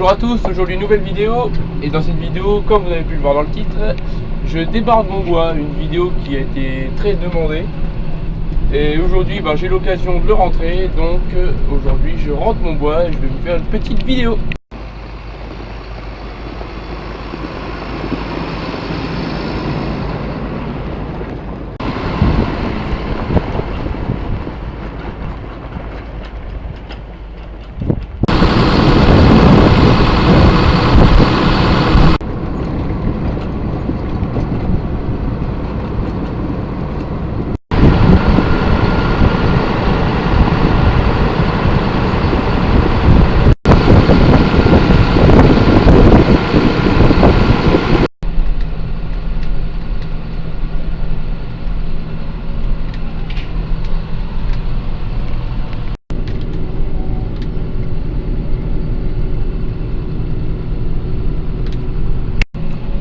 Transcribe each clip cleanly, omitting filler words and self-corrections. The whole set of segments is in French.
Bonjour à tous, aujourd'hui une nouvelle vidéo. Et dans cette vidéo, comme vous avez pu le voir dans le titre, je débarde mon bois, une vidéo qui a été très demandée. Et aujourd'hui j'ai l'occasion de le rentrer, donc aujourd'hui je rentre mon bois et je vais vous faire une petite vidéo.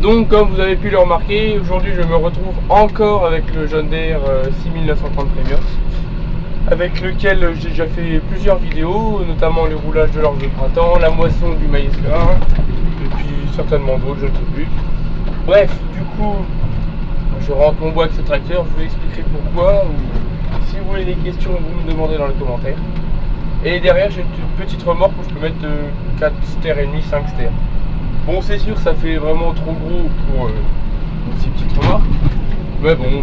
Donc comme vous avez pu le remarquer, aujourd'hui je me retrouve encore avec le John Deere 6930 Premium, avec lequel j'ai déjà fait plusieurs vidéos, notamment les roulages de l'orge de printemps, la moisson du maïs grain, et puis certainement d'autres, je ne sais plus. Bref, du coup, je rentre mon bois avec ce tracteur, je vous expliquerai pourquoi, ou si vous avez des questions, vous me demandez dans les commentaires. Et derrière, j'ai une petite remorque où je peux mettre 4 stères et demi, 5 stères. Bon, c'est sûr, ça fait vraiment trop gros pour une si petite remorque. Mais bon,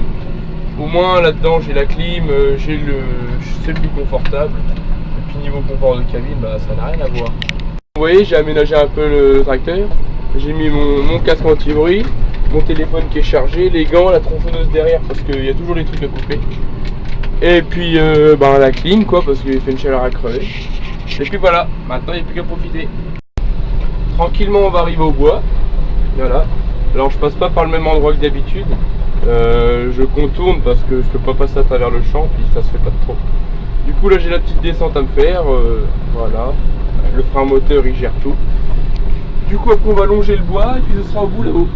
au moins là-dedans, j'ai la clim, c'est le plus confortable. Et puis niveau confort de cabine, ça n'a rien à voir. Vous voyez, j'ai aménagé un peu le tracteur. J'ai mis mon casque anti-bruit, mon téléphone qui est chargé, les gants, la tronçonneuse derrière parce qu'il y a toujours des trucs à couper. Et puis la clim quoi, parce qu'il fait une chaleur à crever. Et puis voilà, maintenant il n'y a plus qu'à profiter. Tranquillement on va arriver au bois. Voilà. Alors je passe pas par le même endroit que d'habitude. Je contourne parce que je peux pas passer à travers le champ, puis ça se fait pas trop. Du coup là j'ai la petite descente à me faire. Voilà. Le frein moteur il gère tout. Du coup après on va longer le bois et puis ce sera au bout là-haut.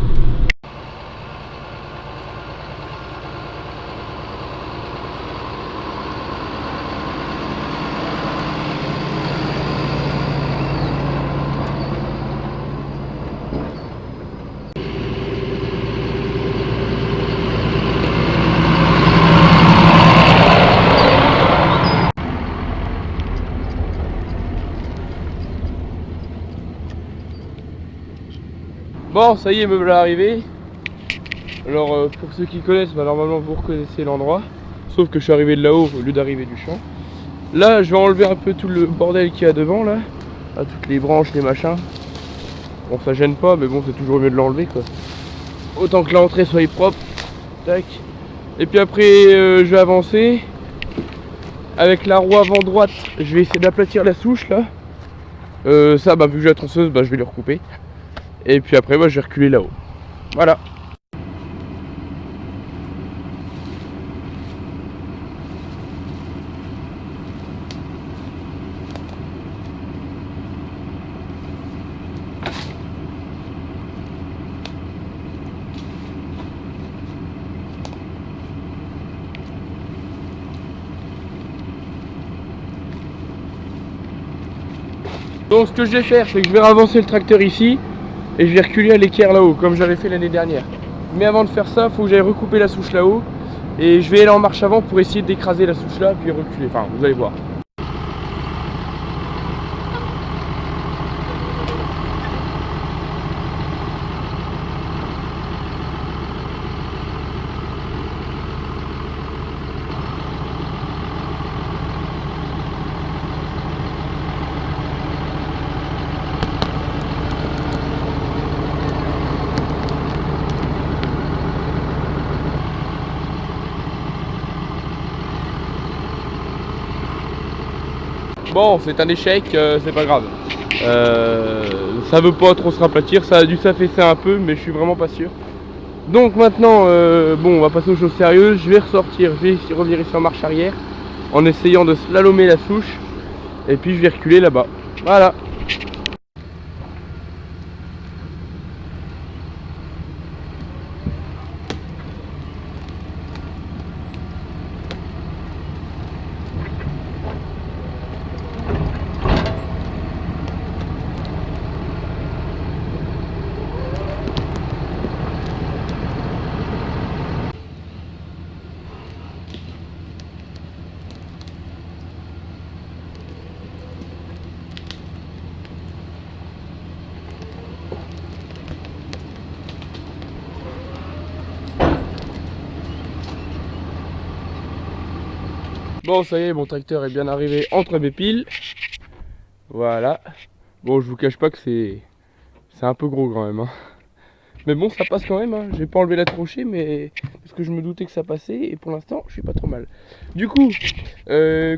Bon, ça y est, me voilà arrivé. Alors pour ceux qui connaissent, normalement vous reconnaissez l'endroit. Sauf que je suis arrivé de là-haut au lieu d'arriver du champ. Là je vais enlever un peu tout le bordel qu'il y a devant là. À toutes les branches, les machins. Bon ça gêne pas, mais bon c'est toujours mieux de l'enlever quoi. Autant que l'entrée soit propre. Tac. Et puis après je vais avancer. Avec la roue avant droite, je vais essayer d'aplatir la souche là. Ça vu que j'ai la tronçonneuse, je vais le recouper. Et puis après je vais reculer là-haut. Voilà. Donc ce que je vais faire, c'est que je vais avancer le tracteur ici et je vais reculer à l'équerre là-haut, comme j'avais fait l'année dernière. Mais avant de faire ça, il faut que j'aille recouper la souche là-haut et je vais aller en marche avant pour essayer d'écraser la souche là, puis reculer. Enfin, vous allez voir. Bon, c'est un échec, c'est pas grave. Ça veut pas trop se raplatir, ça a dû s'affaisser un peu, mais je suis vraiment pas sûr. Donc maintenant, on va passer aux choses sérieuses. Je vais ressortir, je vais revenir ici en marche arrière, en essayant de slalomer la souche, et puis je vais reculer là-bas. Voilà. Bon, ça y est, mon tracteur est bien arrivé entre mes piles. Voilà. Bon, je vous cache pas que c'est un peu gros quand même, hein. Mais bon, ça passe quand même, hein. J'ai pas enlevé la tranchée, mais parce que je me doutais que ça passait, et pour l'instant, je suis pas trop mal. Du coup,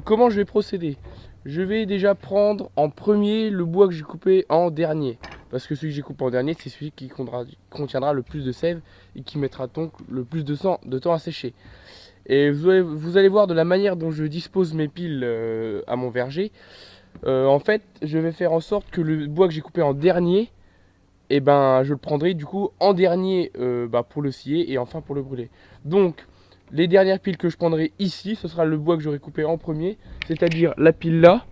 comment je vais procéder? Je vais déjà prendre en premier le bois que j'ai coupé en dernier. Parce que celui que j'ai coupé en dernier, c'est celui qui contiendra le plus de sève et qui mettra donc le plus de temps à sécher. Et vous allez voir de la manière dont je dispose mes piles à mon verger. En fait, je vais faire en sorte que le bois que j'ai coupé en dernier, et ben, je le prendrai du coup en dernier pour le scier et enfin pour le brûler. Donc, les dernières piles que je prendrai ici, ce sera le bois que j'aurai coupé en premier, c'est-à-dire la pile là,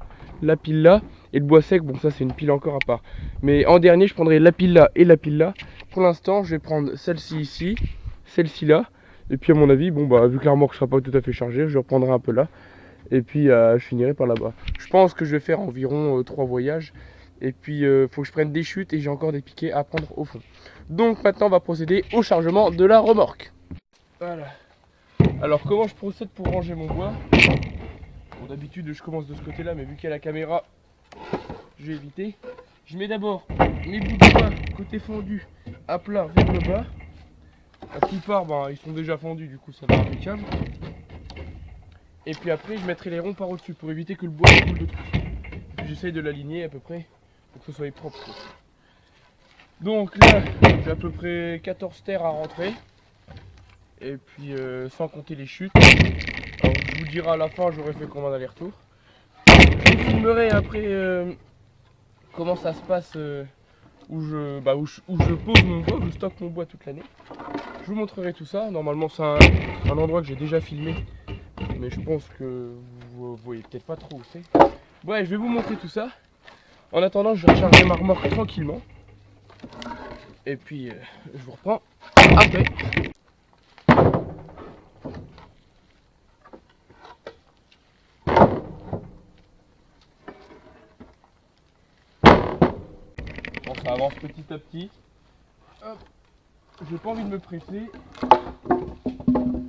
et le bois sec, bon ça c'est une pile encore à part. Mais en dernier, je prendrai la pile là et la pile là. Pour l'instant, je vais prendre celle-ci ici, celle-ci là, et puis à mon avis, bon bah vu que la remorque sera pas tout à fait chargée, je reprendrai un peu là, et puis je finirai par là-bas. Je pense que je vais faire environ 3 voyages. Et puis faut que je prenne des chutes et j'ai encore des piquets à prendre au fond. Donc maintenant on va procéder au chargement de la remorque. Voilà. Alors comment je procède pour ranger mon bois? Bon, d'habitude je commence de ce côté là, mais vu qu'il y a la caméra, je vais éviter. Je mets d'abord mes bouts de bois côté fondu à plat vers le bas. La plupart ils sont déjà fendus, du coup ça va impeccable. Et puis après je mettrai les ronds par au-dessus pour éviter que le bois coule de tout. J'essaye de l'aligner à peu près pour que ce soit propre. Donc là, j'ai à peu près 14 terres à rentrer. Et puis sans compter les chutes. Alors je vous dirai à la fin, j'aurai fait combien d'allers-retours. Je vous filmerai après comment ça se passe où je pose mon bois, où je stocke mon bois toute l'année. Je vous montrerai tout ça. Normalement c'est un endroit que j'ai déjà filmé. Mais je pense que vous voyez peut-être pas trop où c'est. Ouais, je vais vous montrer tout ça. En attendant, je vais recharger ma remorque tranquillement. Et puis, je vous reprends après. Bon, ça avance petit à petit. Hop. J'ai pas envie de me presser.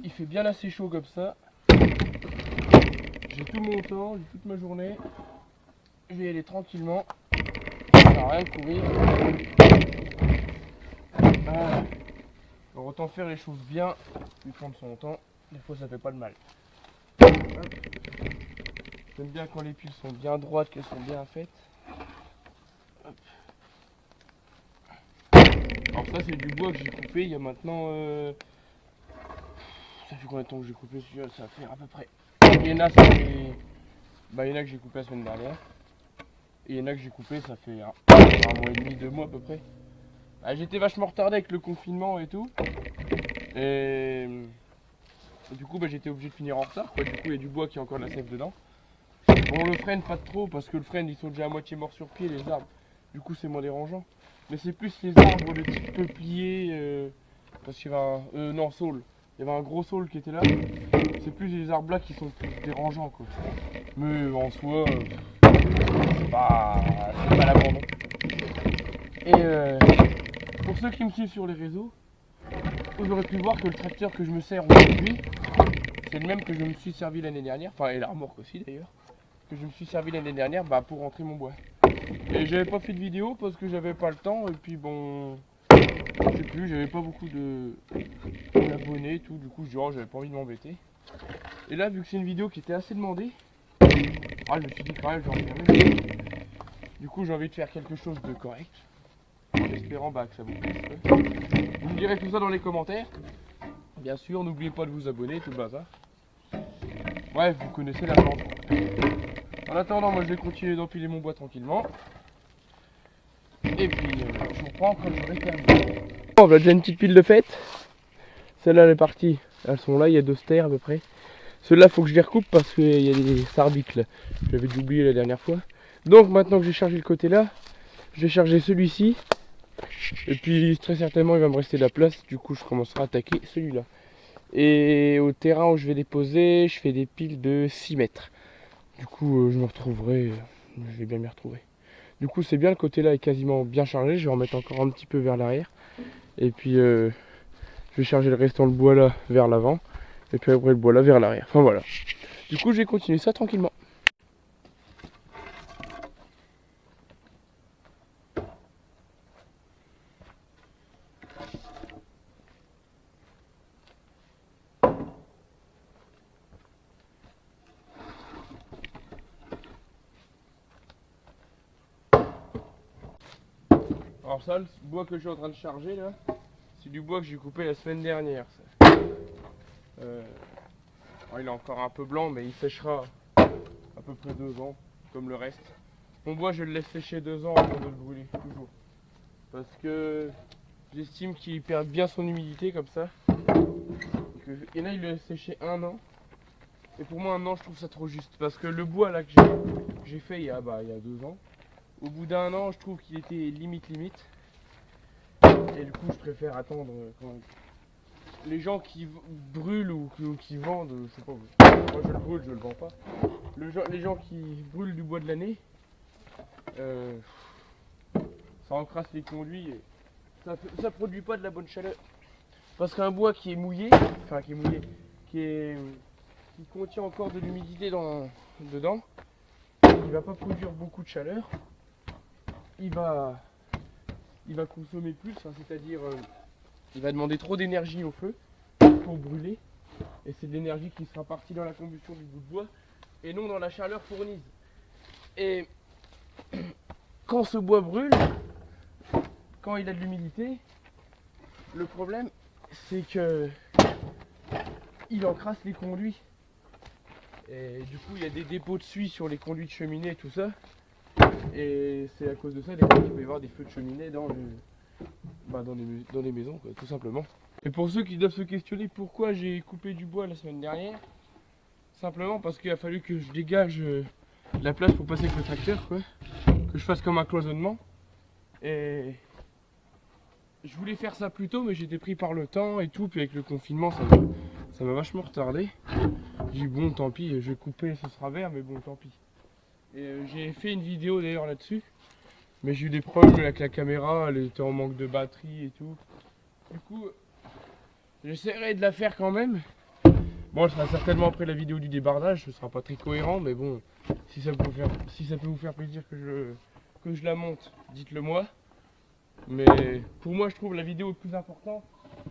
Il fait bien assez chaud comme ça. J'ai tout mon temps, j'ai toute ma journée. Je vais y aller tranquillement. Ça sert à rien de courir. Voilà. Alors, autant faire les choses bien, lui prendre son temps. Des fois ça fait pas de mal. J'aime bien quand les piles sont bien droites, qu'elles sont bien faites. Hop. Alors ça c'est du bois que j'ai coupé il y a maintenant... Ça fait combien de temps que j'ai coupé celui-là? Ça fait à peu près... Il y en a, ça fait... il y en a que j'ai coupé la semaine dernière. Et il y en a que j'ai coupé ça fait un mois et demi, 2 mois à peu près. J'étais vachement retardé avec le confinement et tout. Et du coup j'étais obligé de finir en retard quoi. Du coup il y a du bois qui a encore de la sève dedans. Bon, le frêne pas trop parce que le frêne ils sont déjà à moitié morts sur pied, les arbres. Du coup c'est moins dérangeant. Mais c'est plus les arbres de type peuplier parce qu'il y avait un... saule. Il y avait un gros saule qui était là. C'est plus les arbres là qui sont plus dérangeants quoi. Mais en soi c'est pas l'abandon. Et pour ceux qui me suivent sur les réseaux, vous aurez pu voir que le tracteur que je me sers aujourd'hui, c'est le même que je me suis servi l'année dernière, enfin et la remorque aussi d'ailleurs, que je me suis servi l'année dernière pour rentrer mon bois. Et j'avais pas fait de vidéo parce que j'avais pas le temps et puis bon, je sais plus, j'avais pas beaucoup d'abonnés et tout, du coup j'avais pas envie de m'embêter. Et là vu que c'est une vidéo qui était assez demandée, je me suis dit quand même j'en ferai. Du coup j'ai envie de faire quelque chose de correct. En espérant que ça vous plaise. Vous me direz tout ça dans les commentaires. Bien sûr, n'oubliez pas de vous abonner, tout le bazar. Bref, vous connaissez la plante. En attendant, moi je vais continuer d'empiler mon bois tranquillement. Et puis, je vous reprends quand j'aurai terminé. On a déjà une petite pile de fête. Celle-là, elle est partie. Elles sont là, il y a 2 stères à peu près. Ceux-là, faut que je les recoupe parce qu'il y a des sarbicles. J'avais dû oublier la dernière fois. Donc, maintenant que j'ai chargé le côté là, je vais charger celui-ci. Et puis très certainement il va me rester de la place, du coup je commencerai à attaquer celui-là. Et au terrain où je vais déposer, je fais des piles de 6 mètres. Du coup je me retrouverai, je vais bien m'y retrouver. Du coup c'est bien, le côté là est quasiment bien chargé, je vais en mettre encore un petit peu vers l'arrière. Et puis je vais charger le restant de bois là vers l'avant. Et puis après le bois là vers l'arrière. Enfin voilà. Du coup je vais continuer ça tranquillement. Alors ça, le bois que je suis en train de charger là, c'est du bois que j'ai coupé la semaine dernière. Alors, il est encore un peu blanc mais il séchera à peu près 2 ans, comme le reste. Mon bois je le laisse sécher 2 ans avant de le brûler, toujours. Parce que j'estime qu'il perd bien son humidité comme ça. Il y en a, il le laisse sécher 1 an. Et pour moi 1 an je trouve ça trop juste. Parce que le bois là que j'ai fait il y a 2 ans, au bout d'1 an je trouve qu'il était limite. Et du coup je préfère attendre quand les gens qui brûlent ou qui vendent, je sais pas, moi je le brûle, je le vends pas. Les gens qui brûlent du bois de l'année, ça encrasse les conduits et ça produit pas de la bonne chaleur. Parce qu'un bois qui est mouillé, qui contient encore de l'humidité dedans, il va pas produire beaucoup de chaleur. Il va consommer plus, c'est-à-dire il va demander trop d'énergie au feu pour brûler. Et c'est de l'énergie qui sera partie dans la combustion du bout de bois et non dans la chaleur fournie. Et quand ce bois brûle, quand il a de l'humidité, le problème c'est que il encrasse les conduits. Et du coup il y a des dépôts de suie sur les conduits de cheminée et tout ça. Et c'est à cause de ça des fois qu'il peut y avoir des feux de cheminée dans les maisons, quoi, tout simplement. Et pour ceux qui doivent se questionner pourquoi j'ai coupé du bois la semaine dernière, simplement parce qu'il a fallu que je dégage la place pour passer avec le tracteur, quoi. Que je fasse comme un cloisonnement. Et je voulais faire ça plus tôt mais j'étais pris par le temps et tout, puis avec le confinement ça m'a vachement retardé. J'ai dit bon tant pis, je vais couper, ce sera vert mais bon tant pis. Et j'ai fait une vidéo d'ailleurs là-dessus, mais j'ai eu des problèmes avec la caméra, elle était en manque de batterie et tout. Du coup, j'essaierai de la faire quand même. Bon, ce sera certainement après la vidéo du débardage, ce sera pas très cohérent, mais bon, si ça peut vous faire plaisir que je la monte, dites-le moi. Mais pour moi, je trouve la vidéo le plus importante,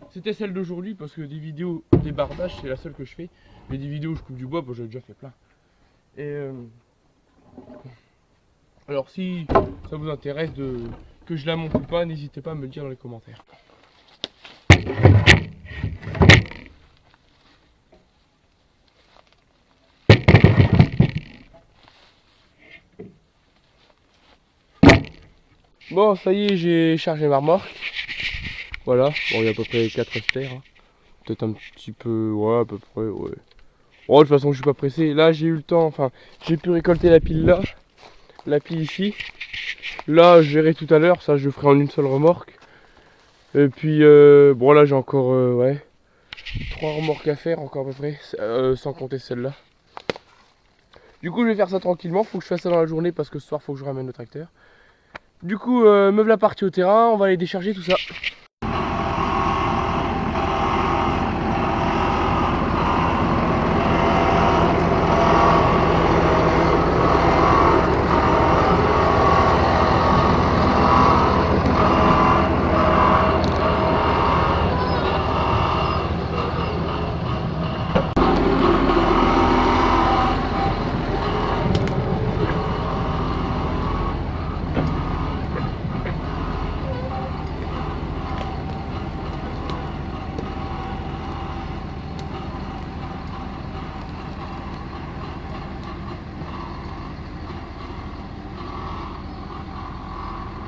c'était celle d'aujourd'hui, parce que des vidéos débardage, c'est la seule que je fais. Mais des vidéos où je coupe du bois, bon, j'en ai déjà fait plein. Et alors si ça vous intéresse que je la monte ou pas, n'hésitez pas à me le dire dans les commentaires. Bon, ça y est, j'ai chargé ma remorque. Voilà, bon, il y a à peu près 4 stères. Hein. Peut-être un petit peu, ouais, à peu près, ouais. Bon, de toute façon, je suis pas pressé. Là, j'ai eu le temps, enfin, j'ai pu récolter la pile là, la pile ici. Là, je verrai tout à l'heure, ça je ferai en une seule remorque. Et puis, bon, là, j'ai encore, ouais, 3 remorques à faire, encore à peu près, sans compter celle-là. Du coup, je vais faire ça tranquillement. Faut que je fasse ça dans la journée parce que ce soir, faut que je ramène le tracteur. Du coup, me voilà parti au terrain, on va aller décharger tout ça.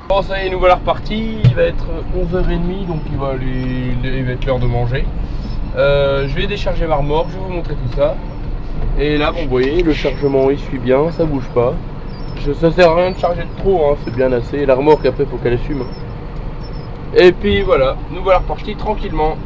Bon, ça y est, nous voilà repartis. Il va être 11h30, donc il va être l'heure de manger. Je vais décharger ma remorque, je vais vous montrer tout ça. Et là, bon, vous voyez, le chargement il suit bien, ça bouge pas. Ça sert à rien de charger de trop, hein, c'est bien assez. La remorque, après, faut qu'elle assume. Et puis voilà, nous voilà repartis tranquillement.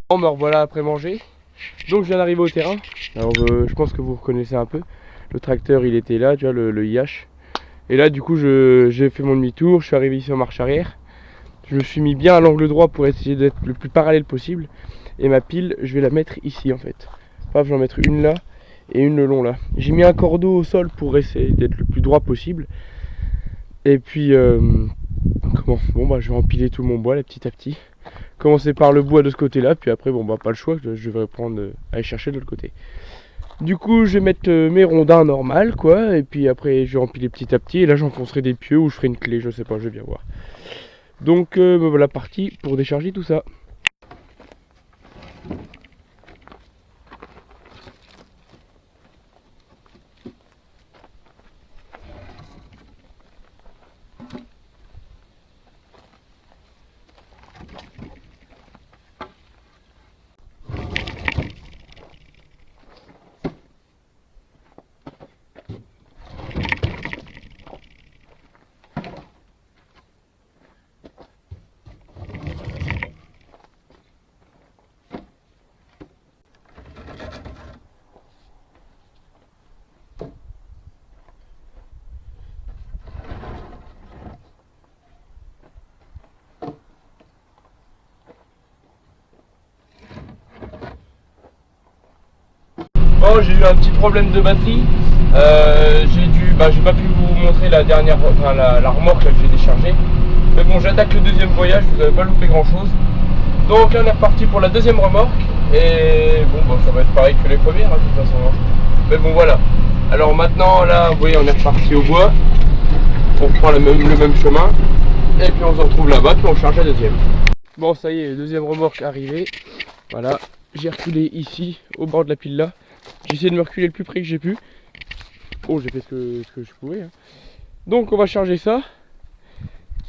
Bon, me revoilà après manger. Donc je viens d'arriver au terrain. Alors je pense que vous reconnaissez un peu. Le tracteur il était là, tu vois, le IH. Et là du coup j'ai fait mon demi-tour, je suis arrivé ici en marche arrière. Je me suis mis bien à l'angle droit pour essayer d'être le plus parallèle possible. Et ma pile, je vais la mettre ici en fait. Enfin, je vais en mettre une là et une le long là. J'ai mis un cordeau au sol pour essayer d'être le plus droit possible. Et puis, bon bah je vais empiler tout mon bois là petit à petit. Commencer par le bois de ce côté là, puis après bon bah pas le choix, je vais prendre aller chercher de l'autre côté. Du coup je vais mettre mes rondins normales quoi, et puis après je vais empiler petit à petit, et là j'enfoncerai des pieux ou je ferai une clé, je sais pas, je vais bien voir. Donc me voilà parti pour décharger tout ça. Bon, j'ai eu un petit problème de batterie. J'ai pas pu vous montrer la dernière, enfin la remorque là, que j'ai déchargée. Mais bon, j'attaque le deuxième voyage, vous n'avez pas loupé grand chose. Donc là on est reparti pour la deuxième remorque. Et bon, ça va être pareil que les premières hein, de toute façon. Hein. Mais bon voilà. Alors maintenant là, vous voyez, on est reparti au bois. On reprend le même chemin. Et puis on se retrouve là-bas, puis on charge la deuxième. Bon, ça y est, deuxième remorque arrivée. Voilà, j'ai reculé ici, au bord de la pile là. J'ai essayé de me reculer le plus près que j'ai pu. Oh, j'ai fait ce que je pouvais. Hein. Donc on va charger ça.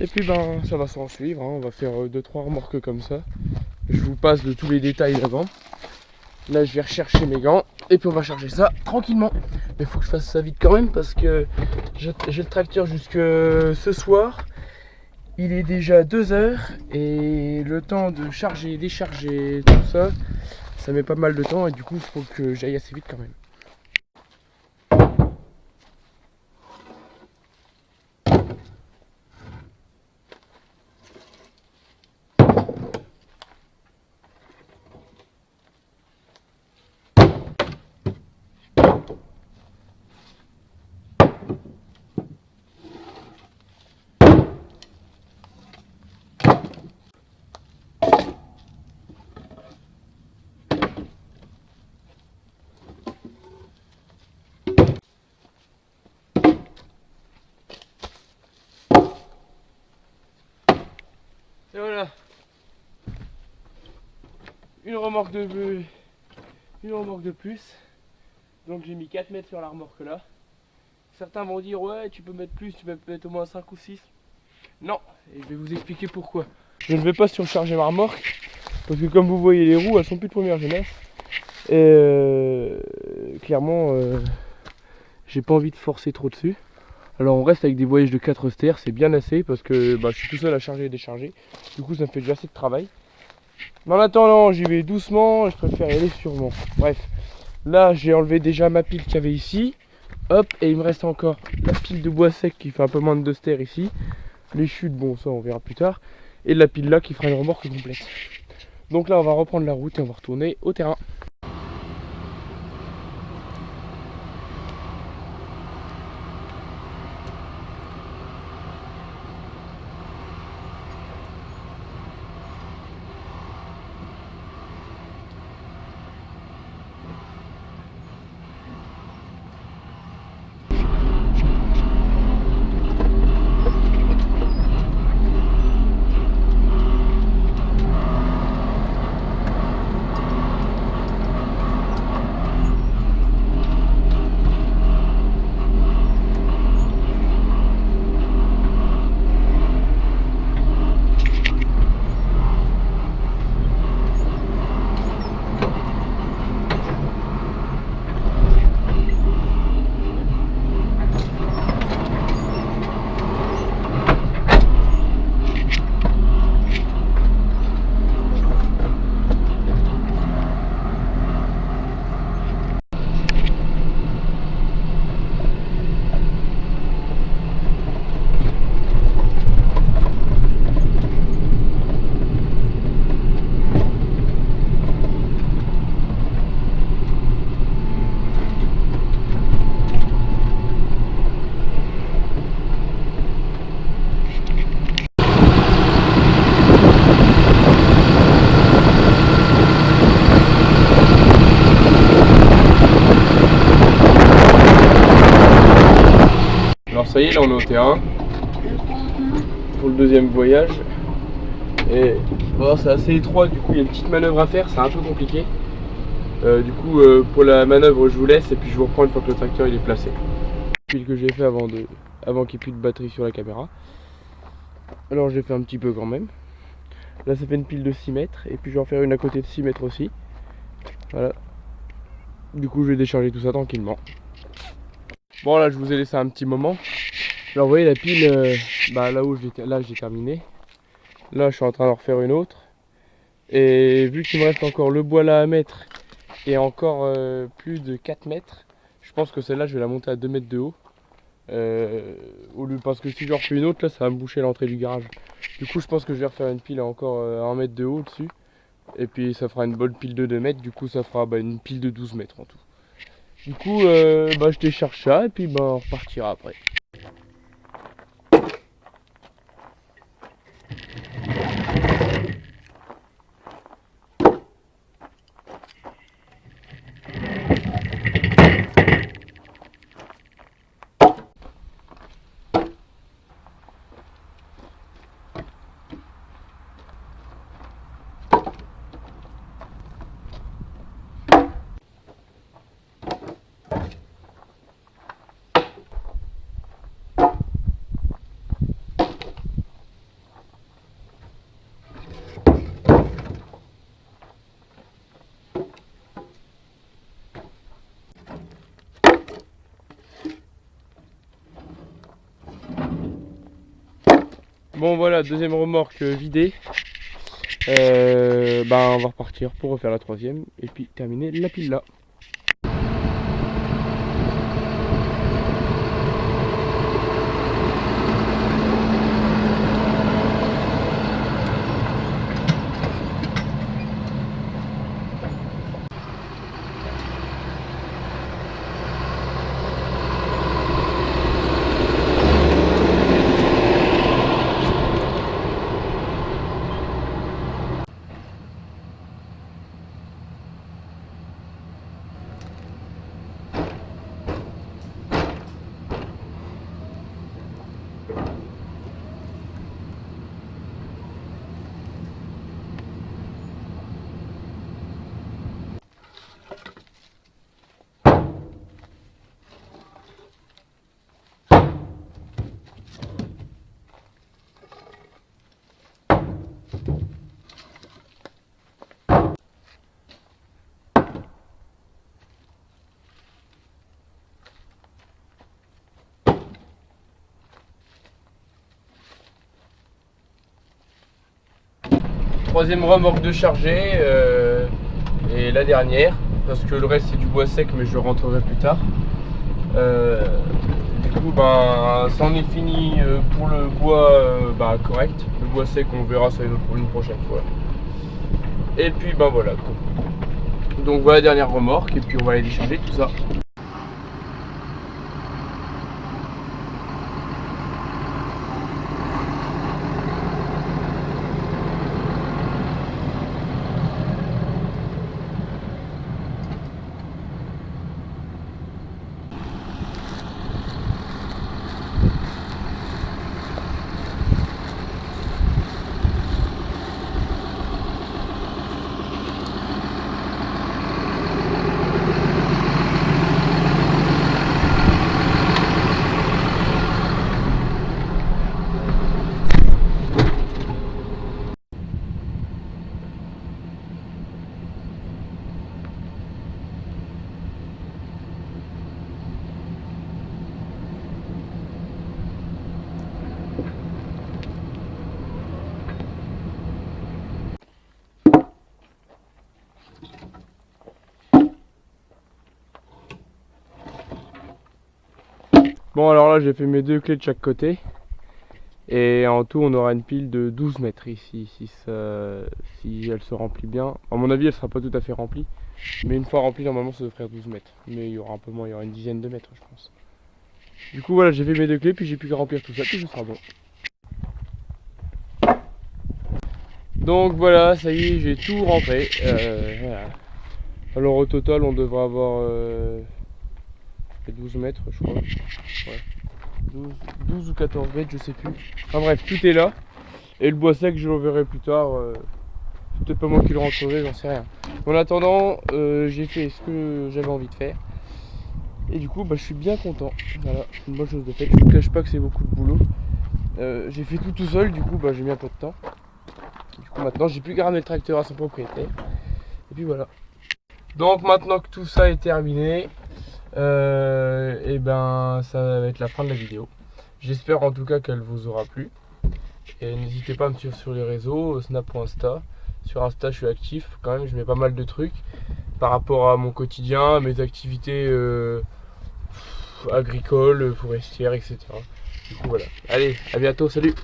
Et puis ben ça va s'en suivre. Hein. On va faire 2-3 remorques comme ça. Je vous passe de tous les détails d'avant. Là je vais rechercher mes gants. Et puis on va charger ça tranquillement. Mais il faut que je fasse ça vite quand même parce que j'ai le tracteur jusque ce soir. Il est déjà 2 heures. Et le temps de charger, décharger, tout ça, ça met pas mal de temps. Et du coup il faut que j'aille assez vite quand même. Et voilà, une remorque de plus. Donc j'ai mis 4 mètres sur la remorque là. Certains vont dire ouais tu peux mettre plus, tu peux mettre au moins 5 ou 6. Non, et je vais vous expliquer pourquoi. Je ne vais pas surcharger ma remorque. Parce que comme vous voyez les roues elles sont plus de première jeunesse. Et clairement j'ai pas envie de forcer trop dessus. Alors on reste avec des voyages de 4 sters, c'est bien assez parce que je suis tout seul à charger et décharger. Du coup ça me fait déjà assez de travail. Mais en attendant j'y vais doucement, je préfère y aller sûrement. Bref, là j'ai enlevé déjà ma pile qu'il y avait ici. Hop, et il me reste encore la pile de bois sec qui fait un peu moins de 2 sters ici. Les chutes, bon ça on verra plus tard. Et la pile là qui fera une remorque complète. Donc là on va reprendre la route et on va retourner au terrain. ça y est, là on est au terrain pour le deuxième voyage. Et bon, c'est assez étroit, du coup il y a une petite manœuvre à faire, c'est un peu compliqué. Du coup pour la manœuvre je vous laisse et puis je vous reprends une fois que le tracteur il est placé. Pile que j'ai fait avant qu'il n'y ait plus de batterie sur la caméra. Alors j'ai fait un petit peu quand même. Là ça fait une pile de 6 mètres et puis je vais en faire une à côté de 6 mètres aussi. Voilà. Du coup je vais décharger tout ça tranquillement. Bon là je vous ai laissé un petit moment. Alors vous voyez la pile, là où j'ai terminé. Là je suis en train d'en refaire une autre. Et vu qu'il me reste encore le bois là à mettre et encore plus de 4 mètres, je pense que celle-là je vais la monter à 2 mètres de haut. Parce que si je refais une autre là ça va me boucher l'entrée du garage. Du coup je pense que je vais refaire une pile à encore 1 mètre de haut dessus. Et puis ça fera une bonne pile de 2 mètres, du coup ça fera une pile de 12 mètres en tout. Du coup je décharge ça et puis on repartira après. Bon voilà, deuxième remorque vidée. On va repartir pour refaire la troisième et puis terminer la pile là. Troisième remorque de chargée et la dernière, parce que le reste c'est du bois sec mais je rentrerai plus tard. Du coup ça en est fini pour le bois correct. Le bois sec on verra ça pour une prochaine fois. Et puis voilà quoi. Donc voilà la dernière remorque et puis on va aller décharger tout ça. Bon alors là j'ai fait mes deux clés de chaque côté. Et en tout on aura une pile de 12 mètres ici si elle se remplit bien. À mon avis elle sera pas tout à fait remplie. Mais une fois remplie normalement ça devrait faire 12 mètres. Mais il y aura un peu moins, il y aura une dizaine de mètres je pense. Du coup voilà j'ai fait mes deux clés puis j'ai plus qu'à remplir tout ça puis ce sera bon. Donc voilà ça y est j'ai tout rentré. Voilà. Alors au total on devrait avoir 12 mètres je crois. Ouais. 12 ou 14 mètres, je sais plus. Enfin bref, tout est là. Et le bois sec, je l'enverrai plus tard. C'est peut-être pas moi qui le rentrerai, j'en sais rien. En attendant, j'ai fait ce que j'avais envie de faire. Et du coup, je suis bien content. Voilà, c'est une bonne chose de fait. Je ne vous cache pas que c'est beaucoup de boulot. J'ai fait tout seul, du coup, j'ai mis un peu de temps. Du coup, maintenant, j'ai plus qu'à ramener le tracteur à son propriétaire. Et puis voilà. Donc maintenant que tout ça est terminé, et ça va être la fin de la vidéo. J'espère en tout cas qu'elle vous aura plu. Et n'hésitez pas à me suivre sur les réseaux, Snap ou Insta. Sur Insta, je suis actif quand même, je mets pas mal de trucs par rapport à mon quotidien, mes activités agricoles, forestières, etc. Du coup voilà. Allez, à bientôt, salut!